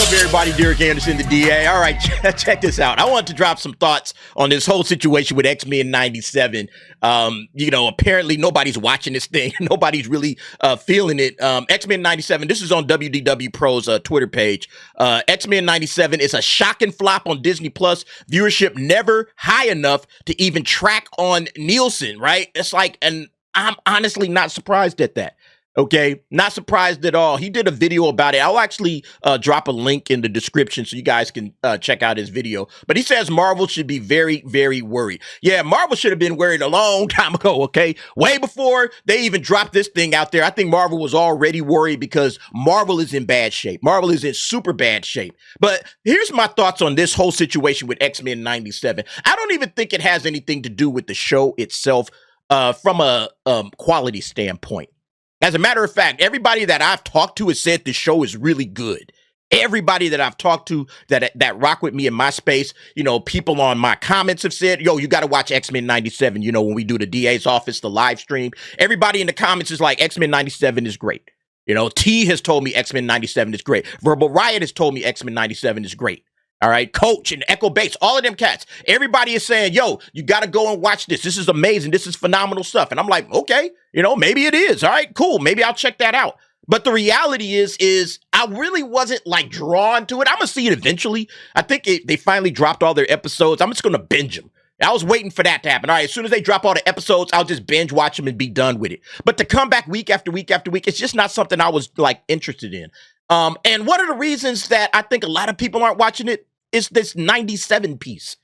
up, everybody? Derek Anderson, the DA. All right, check this out. I want to drop some thoughts on this whole situation with X-Men 97. Apparently nobody's watching this thing. Nobody's really feeling it. X-Men 97, this is on WDW Pro's Twitter page. X-Men 97 is a shocking flop on Disney Plus. Viewership never high enough to even track on Nielsen, right? It's like, and I'm honestly not surprised at that. Okay, not surprised at all. He did a video about it. I'll actually drop a link in the description so you guys can check out his video. But he says Marvel should be very, very worried. Yeah, Marvel should have been worried a long time ago, okay? Way before they even dropped this thing out there. I think Marvel was already worried because Marvel is in bad shape. Marvel is in super bad shape. But here's my thoughts on this whole situation with X-Men 97. I don't even think it has anything to do with the show itself from a quality standpoint. As a matter of fact, everybody that I've talked to has said the show is really good. Everybody that I've talked to that rock with me in my space, people on my comments have said, yo, you got to watch X-Men 97, when we do the DA's office, the live stream. Everybody in the comments is like, X-Men 97 is great. T has told me X-Men 97 is great. Verbal Riot has told me X-Men 97 is great. All right, Coach and Echo Bates, all of them cats. Everybody is saying, yo, you got to go and watch this. This is amazing. This is phenomenal stuff. And I'm like, okay, maybe it is. All right, cool. Maybe I'll check that out. But the reality is I really wasn't like drawn to it. I'm going to see it eventually. I think they finally dropped all their episodes. I'm just going to binge them. I was waiting for that to happen. All right, as soon as they drop all the episodes, I'll just binge watch them and be done with it. But to come back week after week after week, it's just not something I was like interested in. And one of the reasons that I think a lot of people aren't watching it is this 97 piece.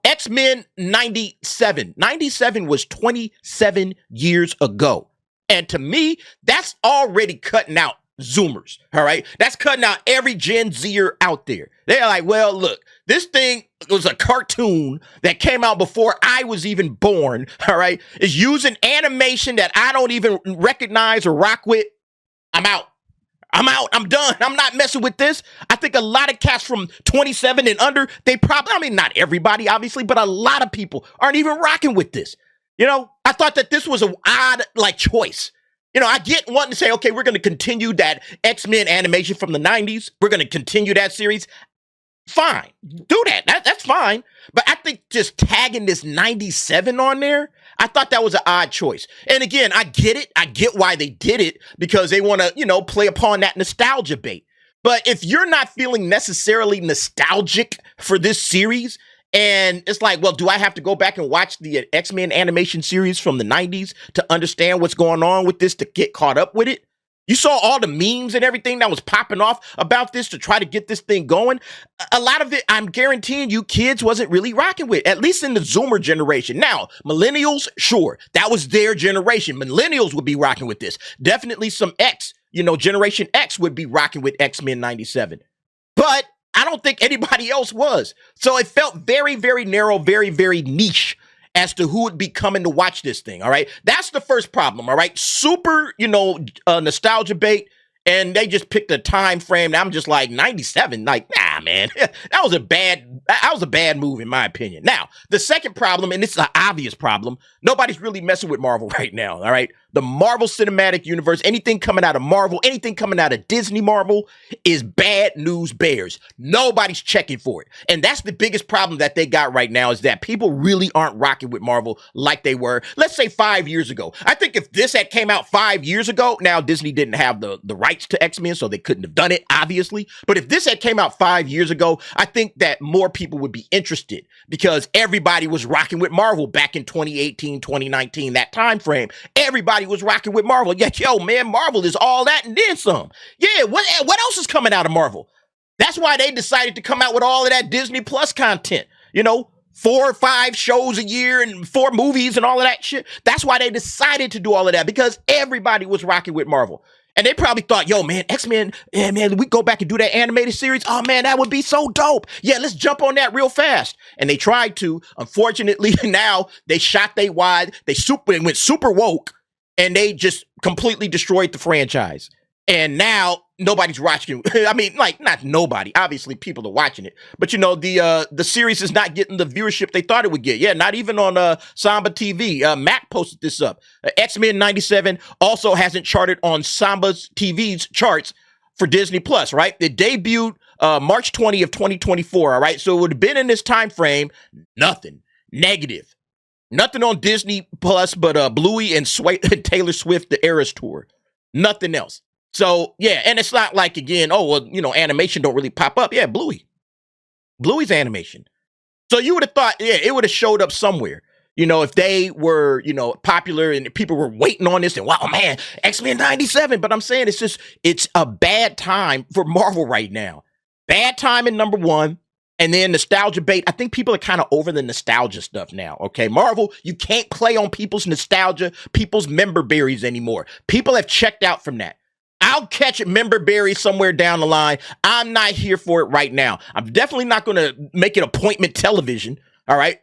X-Men 97. 97 was 27 years ago. And to me, that's already cutting out Zoomers, all right? That's cutting out every Gen Zer out there. They're like, well, look, this thing was a cartoon that came out before I was even born, all right? It's using animation that I don't even recognize or rock with. I'm out. I'm done. I'm not messing with this. I think a lot of cats from 27 and under, not everybody, obviously, but a lot of people aren't even rocking with this. I thought that this was an odd, choice. I get wanting to say, okay, we're going to continue that X-Men animation from the 90s. We're going to continue that series. Fine. Do that. That's fine. But I think just tagging this 97 on there, I thought that was an odd choice. And again, I get it. I get why they did it because they want to, play upon that nostalgia bait. But if you're not feeling necessarily nostalgic for this series, and it's like, well, do I have to go back and watch the X-Men animation series from the 90s to understand what's going on with this to get caught up with it? You saw all the memes and everything that was popping off about this to try to get this thing going. A lot of it, I'm guaranteeing you, kids wasn't really rocking with, at least in the Zoomer generation. Now, millennials, sure, that was their generation. Millennials would be rocking with this. Definitely some X, Generation X would be rocking with X-Men 97. But I don't think anybody else was. So it felt very, very narrow, very, very niche as to who would be coming to watch this thing, all right? That's the first problem, all right? Super, nostalgia bait, and they just picked a time frame. And I'm just like, 97? Like, nah, man. that was a bad move, in my opinion. Now, the second problem, and this is an obvious problem, nobody's really messing with Marvel right now, all right? The Marvel Cinematic Universe, anything coming out of Marvel, anything coming out of Disney Marvel is bad news bears. Nobody's checking for it. And that's the biggest problem that they got right now is that people really aren't rocking with Marvel like they were, let's say 5 years ago. I think if this had came out 5 years ago, now Disney didn't have the rights to X-Men, so they couldn't have done it, obviously. But if this had came out 5 years ago, I think that more people would be interested because everybody was rocking with Marvel back in 2018, 2019, that time frame. Everybody was rocking with Marvel. Yeah, yo, man, Marvel is all that and then some. Yeah, what else is coming out of Marvel? That's why they decided to come out with all of that Disney Plus content. 4 or 5 shows a year and 4 movies and all of that shit. That's why they decided to do all of that because everybody was rocking with Marvel. And they probably thought, yo, man, X-Men, yeah, man, we go back and do that animated series. Oh, man, that would be so dope. Yeah, let's jump on that real fast. And they tried to. Unfortunately, now they shot they wide. They went super woke. And they just completely destroyed the franchise. And now nobody's watching. I mean, not nobody. Obviously, people are watching it. But, the series is not getting the viewership they thought it would get. Yeah, not even on Samba TV. Mac posted this up. X-Men 97 also hasn't charted on Samba TV's charts for Disney Plus, right? It debuted March 20 of 2024, all right? So it would have been in this time frame, nothing, negative. Nothing on Disney Plus but Bluey and Taylor Swift, the Eras Tour. Nothing else. So, yeah, and it's not like, again, oh, well, you know, animation don't really pop up. Yeah, Bluey's animation. So you would have thought, yeah, it would have showed up somewhere. You know, if they were, you know, popular and people were waiting on this and, wow, man, X-Men 97. But I'm saying it's a bad time for Marvel right now. Bad time in number one. And then nostalgia bait. I think people are kind of over the nostalgia stuff now, okay? Marvel, you can't play on people's nostalgia, people's member berries anymore. People have checked out from that. I'll catch member berries somewhere down the line. I'm not here for it right now. I'm definitely not going to make it appointment television, all right?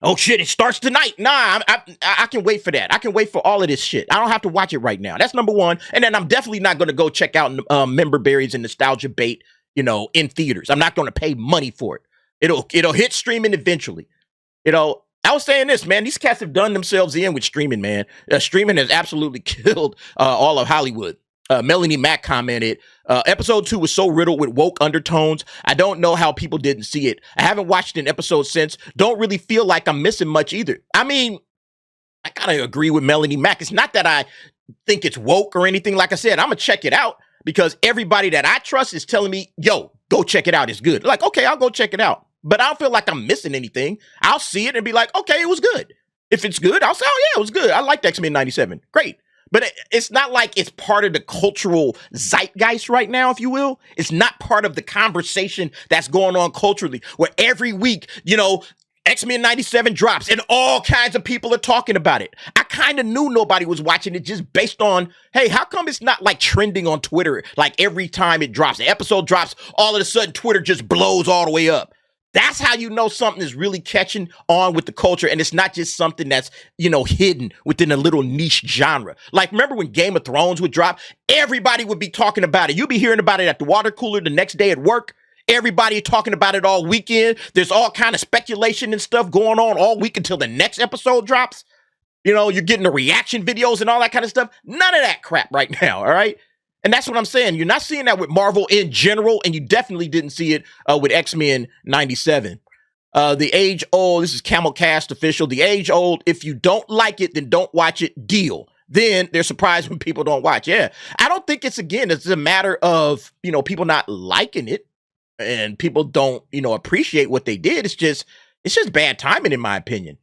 Oh, shit, it starts tonight. Nah, I can wait for that. I can wait for all of this shit. I don't have to watch it right now. That's number one. And then I'm definitely not going to go check out member berries and nostalgia bait, you know, in theaters. I'm not going to pay money for it. It'll hit streaming eventually. You know, I was saying this, man. These cats have done themselves in with streaming, man. Streaming has absolutely killed all of Hollywood. Melanie Mack commented, episode 2 was so riddled with woke undertones. I don't know how people didn't see it. I haven't watched an episode since. Don't really feel like I'm missing much either. I mean, I kind of agree with Melanie Mack. It's not that I think it's woke or anything. Like I said, I'm going to check it out because everybody that I trust is telling me, yo, go check it out. It's good. Like, okay, I'll go check it out. But I don't feel like I'm missing anything. I'll see it and be like, okay, it was good. If it's good, I'll say, oh, yeah, it was good. I liked X-Men 97. Great. But it's not like it's part of the cultural zeitgeist right now, if you will. It's not part of the conversation that's going on culturally, where every week, you know, X-Men 97 drops and all kinds of people are talking about it. I kind of knew nobody was watching it just based on, hey, how come it's not like trending on Twitter? Like every time it drops, the episode drops, all of a sudden Twitter just blows all the way up. That's how you know something is really catching on with the culture. And it's not just something that's, you know, hidden within a little niche genre. Like, remember when Game of Thrones would drop? Everybody would be talking about it. You'd be hearing about it at the water cooler the next day at work. Everybody talking about it all weekend. There's all kind of speculation and stuff going on all week until the next episode drops. You know, you're getting the reaction videos and all that kind of stuff. None of that crap right now, all right? And that's what I'm saying. You're not seeing that with Marvel in general, and you definitely didn't see it with X-Men 97. The age-old, this is Camel Cast official, the age-old, if you don't like it, then don't watch it, deal. Then they're surprised when people don't watch. Yeah, I don't think it's a matter of, you know, people not liking it and people don't, you know, appreciate what they did. It's just bad timing, in my opinion.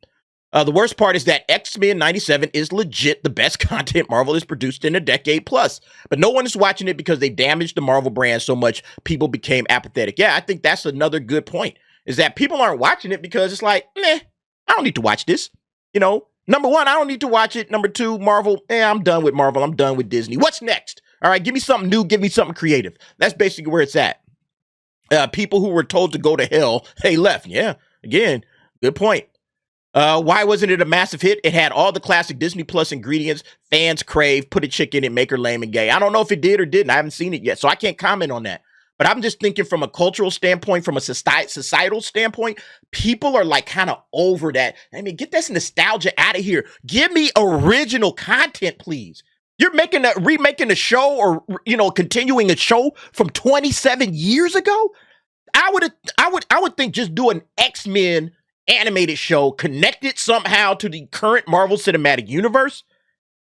The worst part is that X-Men 97 is legit the best content Marvel has produced in a decade plus. But no one is watching it because they damaged the Marvel brand so much people became apathetic. Yeah, I think that's another good point, is that people aren't watching it because it's like, I don't need to watch this. You know, number one, I don't need to watch it. Number two, Marvel, I'm done with Marvel. I'm done with Disney. What's next? All right, give me something new. Give me something creative. That's basically where it's at. People who were told to go to hell, they left. Yeah, again, good point. Why wasn't it a massive hit? It had all the classic Disney Plus ingredients fans crave. Put a chick in it, make her lame and gay. I don't know if it did or didn't. I haven't seen it yet, so I can't comment on that. But I'm just thinking from a cultural standpoint, from a societal standpoint, people are like kind of over that. I mean, get this nostalgia out of here. Give me original content, please. You're remaking a show or, you know, continuing a show from 27 years ago. I would think just do an X-Men animated show connected somehow to the current Marvel Cinematic Universe,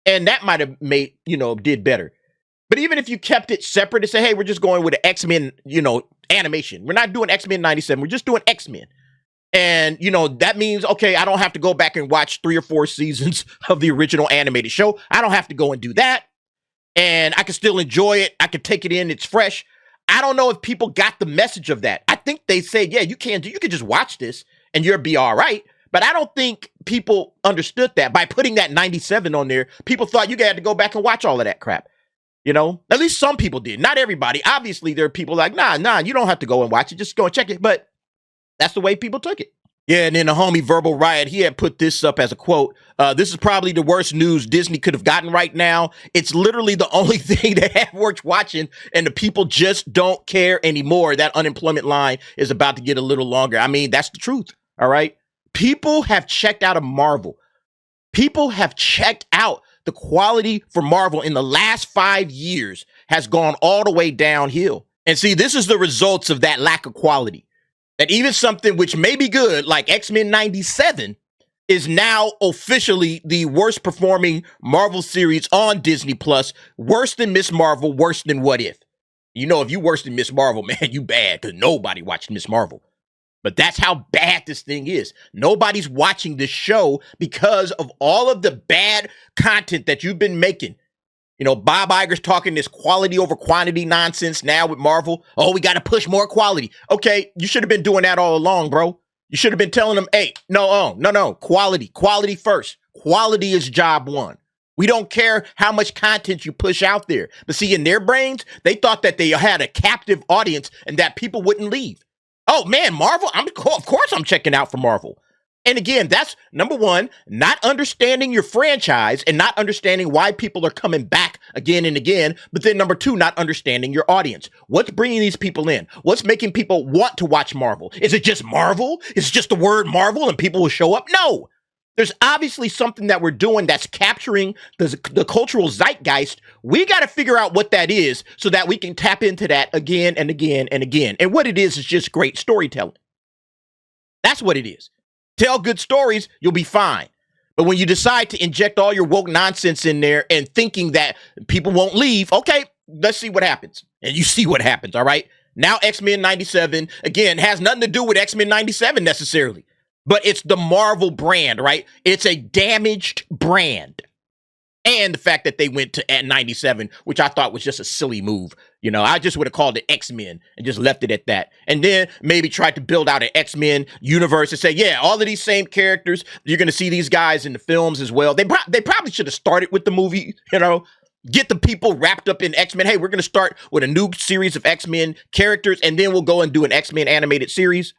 and that might have made, you know, did better. But even if you kept it separate and say, hey, we're just going with an X-Men, you know, animation. We're not doing X-Men 97. We're just doing X-Men. And, you know, that means, okay, I don't have to go back and watch 3 or 4 seasons of the original animated show. I don't have to go and do that. And I can still enjoy it. I can take it in. It's fresh. I don't know if people got the message of that. I think they said, yeah, you can just watch this and you'll be all right. But I don't think people understood that. By putting that 97 on there, people thought you had to go back and watch all of that crap. You know, at least some people did. Not everybody. Obviously, there are people like, nah, you don't have to go and watch it. Just go and check it. But that's the way people took it. Yeah, and then the homie Verbal Riot, he had put this up as a quote. This is probably the worst news Disney could have gotten right now. It's literally the only thing they have worth watching, and the people just don't care anymore. That unemployment line is about to get a little longer. I mean, that's the truth, all right? People have checked out of Marvel. People have checked out. the quality for Marvel in the last 5 years has gone all the way downhill. And see, this is the results of that lack of quality. That even something which may be good, like X-Men 97, is now officially the worst performing Marvel series on Disney Plus, worse than Miss Marvel, worse than What If. You know, if you worse than Miss Marvel, man, you bad, because nobody watched Miss Marvel. But that's how bad this thing is. Nobody's watching this show because of all of the bad content that you've been making. You know, Bob Iger's talking this quality over quantity nonsense now with Marvel. Oh, we got to push more quality. Okay, you should have been doing that all along, bro. You should have been telling them, hey, no, quality first. Quality is job one. We don't care how much content you push out there. But see, in their brains, they thought that they had a captive audience and that people wouldn't leave. Oh, man, Marvel, of course I'm checking out for Marvel. And again, that's number one, not understanding your franchise and not understanding why people are coming back again and again. But then number two, not understanding your audience. What's bringing these people in? What's making people want to watch Marvel? Is it just Marvel? Is it just the word Marvel and people will show up? No. There's obviously something that we're doing that's capturing the cultural zeitgeist. We got to figure out what that is so that we can tap into that again and again and again. And what it is just great storytelling. That's what it is. Tell good stories, you'll be fine. But when you decide to inject all your woke nonsense in there and thinking that people won't leave, okay, let's see what happens. And you see what happens, all right? Now X-Men 97, again, has nothing to do with X-Men 97 necessarily. But it's the Marvel brand, right? It's a damaged brand. And the fact that they went to at 97, which I thought was just a silly move. You know, I just would have called it X-Men and just left it at that. And then maybe tried to build out an X-Men universe and say, yeah, all of these same characters, you're going to see these guys in the films as well. They probably should have started with the movie, you know, get the people wrapped up in X-Men. Hey, we're going to start with a new series of X-Men characters, and then we'll go and do an X-Men animated series.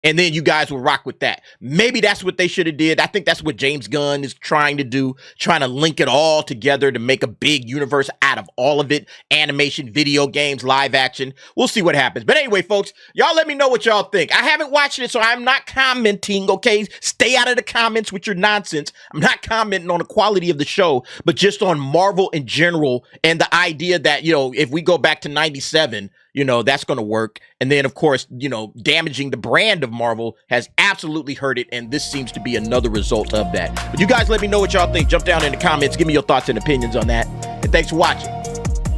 And then you guys will rock with that. Maybe that's what they should have did. I think that's what James Gunn is trying to do, trying to link it all together to make a big universe out of all of it. Animation, video games, live action. We'll see what happens. But anyway, folks, y'all let me know what y'all think. I haven't watched it, so I'm not commenting, okay? Stay out of the comments with your nonsense. I'm not commenting on the quality of the show, but just on Marvel in general and the idea that, you know, if we go back to 97, you know, that's going to work. And then, of course, you know, damaging the brand of Marvel has absolutely hurt it. And this seems to be another result of that. But you guys let me know what y'all think. Jump down in the comments. Give me your thoughts and opinions on that. And thanks for watching.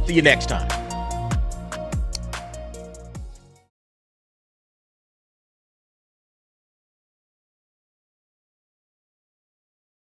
See you next time.